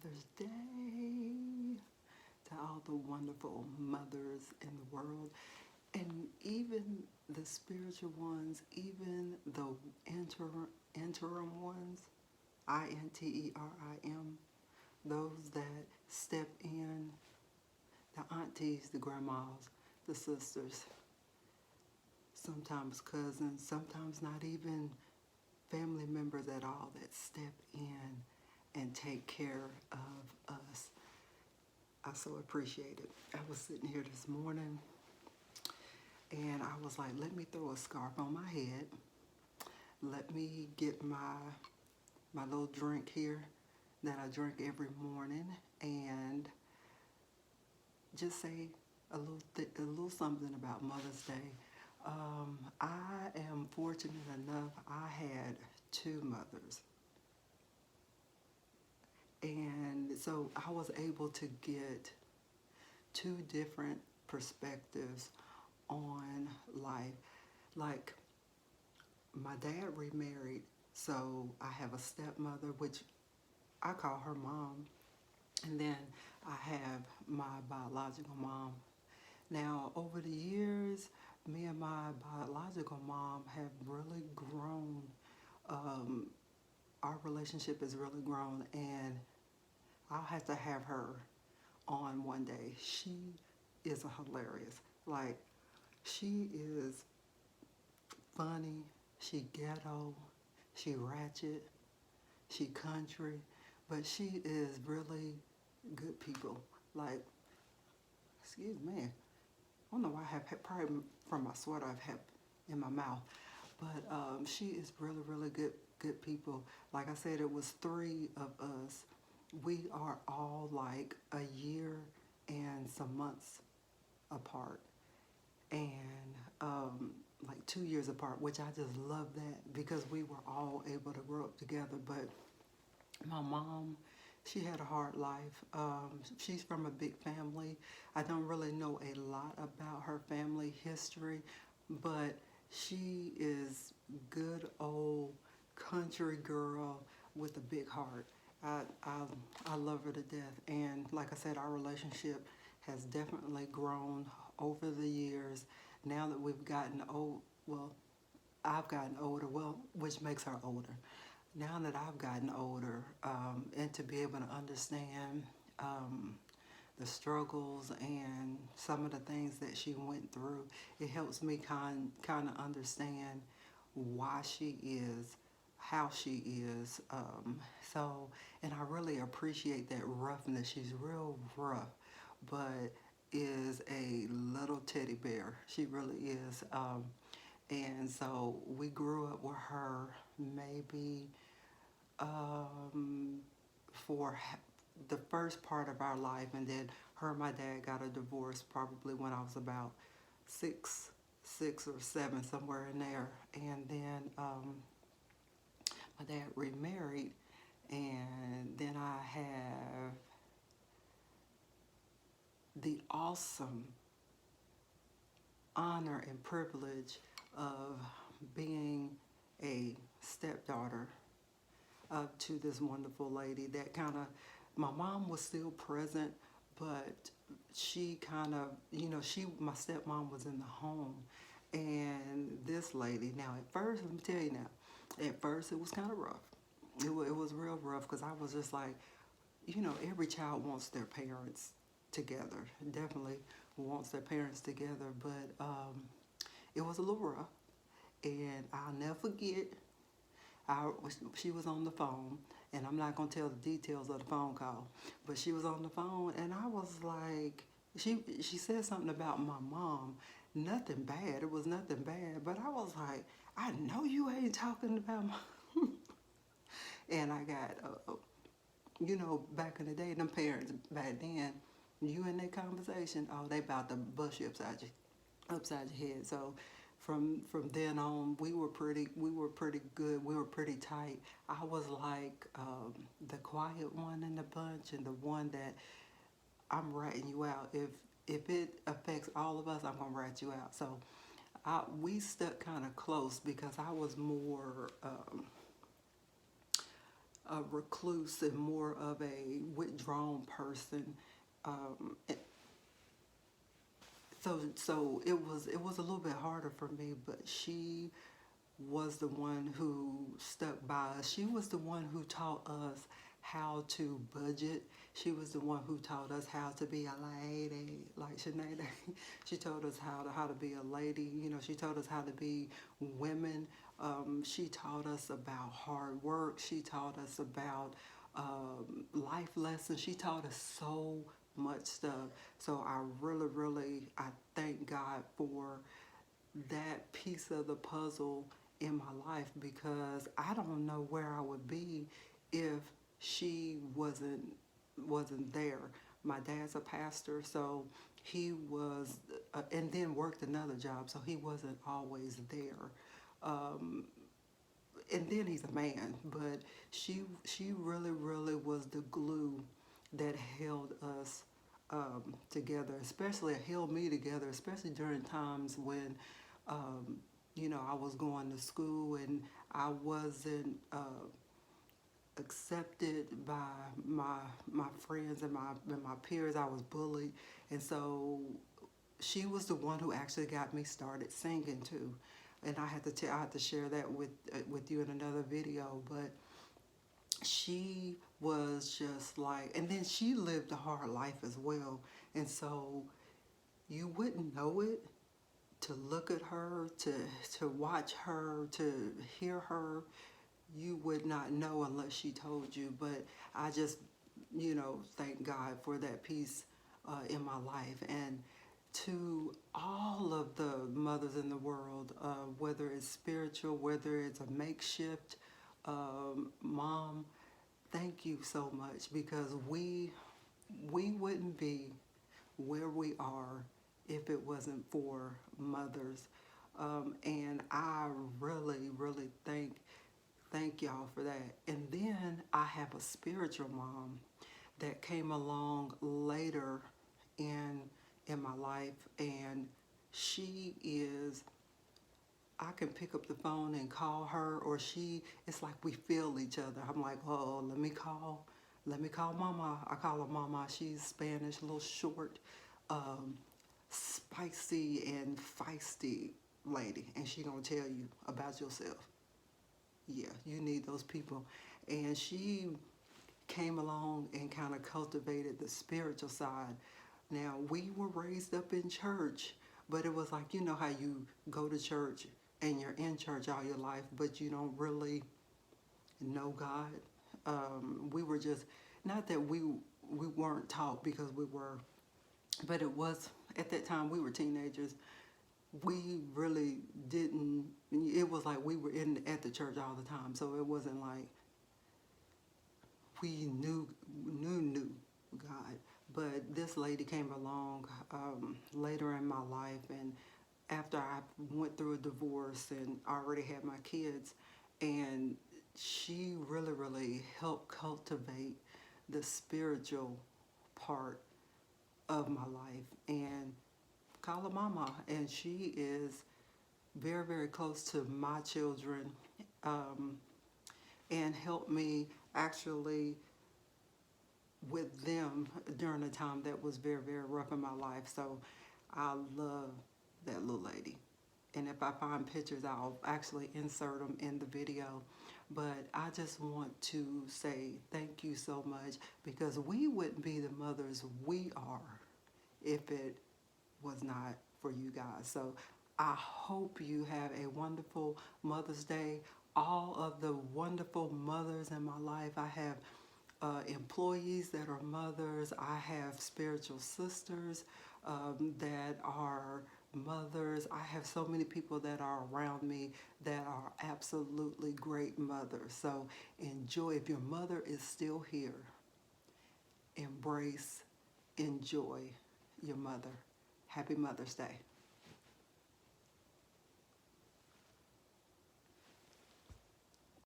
Mother's Day to all the wonderful mothers in the world, and even the spiritual ones, even the interim ones, interim, those that step in, the aunties, the grandmas, the sisters, sometimes cousins, sometimes not even family members at all that step in and take care of us. I so appreciate it. I was sitting here this morning and I was like, let me throw a scarf on my head. Let me get my little drink here that I drink every morning and just say a little something about Mother's Day. I am fortunate enough, I had two mothers. And so I was able to get two different perspectives on life. Like, my dad remarried, so I have a stepmother, which I call her mom. And then I have my biological mom. Now, over the years, me and my biological mom have really grown. Our relationship has really grown, and I'll have to have her on one day. She is hilarious. Like, she is funny, she ghetto, she ratchet, she country, but she is really good people. Like, excuse me, I don't know why I have probably from my sweater I've had in my mouth, but she is really good people. Like I said, it was three of us. We are all like a year and some months apart, and like 2 years apart, which I just love that because we were all able to grow up together. But my mom, she had a hard life. She's from a big family. I don't really know a lot about her family history, but she is good old country girl with a big heart. I love her to death, and like I said, our relationship has definitely grown over the years. Now that we've gotten old, well, I've gotten older, well, which makes her older. Now that I've gotten older, and to be able to understand the struggles and some of the things that she went through, it helps me kind of understand why she is how she is. And I really appreciate that roughness. She's real rough, but is a little teddy bear. She really is. And so we grew up with her maybe for the first part of our life, and then her and my dad got a divorce probably when I was about six or seven, somewhere in there. And then my dad remarried, and then I have the awesome honor and privilege of being a stepdaughter to this wonderful lady that kind of, my mom was still present, but she kind of, my stepmom was in the home. And this lady, now at first, let me tell you now, at first it was kind of rough. It was real rough because I was just like, every child wants their parents together. Definitely wants their parents together, but it was a little rough. And I'll never forget, she was on the phone, and I'm not going to tell the details of the phone call, but she was on the phone, and I was like, she said something about my mom. Nothing bad. It was nothing bad, but I was like, I know you ain't talking about my and I got, back in the day, them parents back then, you in that conversation, oh, they about to bust you upside your head. So from then on, we were pretty good. We were pretty tight. I was like the quiet one in the bunch, and the one that I'm ratting you out. If it affects all of us, I'm gonna rat you out. So we stuck kind of close because I was more a recluse and more of a withdrawn person. Um, so it was a little bit harder for me, but she was the one who stuck by us. She was the one who taught us how to budget. She was the one who taught us how to be a lady, like Sinead. She told us how to be a lady. You know, she told us how to be women. She taught us about hard work. She taught us about life lessons. She taught us so much stuff. So I really, I thank God for that piece of the puzzle in my life, because I don't know where I would be if she wasn't there. My dad's a pastor, so he was, and then worked another job, so he wasn't always there. Um, and then he's a man, but she really was the glue that held us together, especially held me together, especially during times when um, I was going to school and I wasn't accepted by my friends and my peers. I was bullied, and so she was the one who actually got me started singing too. And I had to share that with you in another video, but she was just like, and then she lived a hard life as well, and so you wouldn't know it to look at her, to watch her, to hear her. You would not know unless she told you. But I just, thank God for that piece in my life. And to all of the mothers in the world, whether it's spiritual, whether it's a makeshift mom, thank you so much, because we wouldn't be where we are if it wasn't for mothers. And I really thank y'all for that. And then I have a spiritual mom that came along later in my life, and she is, I can pick up the phone and call her, or it's like we feel each other. I'm like, oh, let me call mama. I call her mama. She's Spanish, a little short, um, spicy and feisty lady, and she gonna tell you about yourself. Yeah, you need those people. And she came along and kind of cultivated the spiritual side. Now, we were raised up in church, but it was like, you know how you go to church and you're in church all your life, but you don't really know God. We were just, not that we weren't taught, because we were, but it was, at that time we were teenagers. We really didn't, it was like we were at the church all the time, so it wasn't like we knew God. But this lady came along later in my life, and after I went through a divorce and already had my kids, and she really helped cultivate the spiritual part of my life. And call her mama, and she is very close to my children, um, and helped me actually with them during a time that was very rough in my life. So I love that little lady. And if I find pictures, I'll actually insert them in the video. But I just want to say thank you so much, because we wouldn't be the mothers we are if it was not for you guys. So I hope you have a wonderful Mother's Day. All of the wonderful mothers in my life. I have employees that are mothers. I have spiritual sisters that are mothers. I have so many people that are around me that are absolutely great mothers. So enjoy. If your mother is still here, embrace, enjoy your mother. Happy Mother's Day.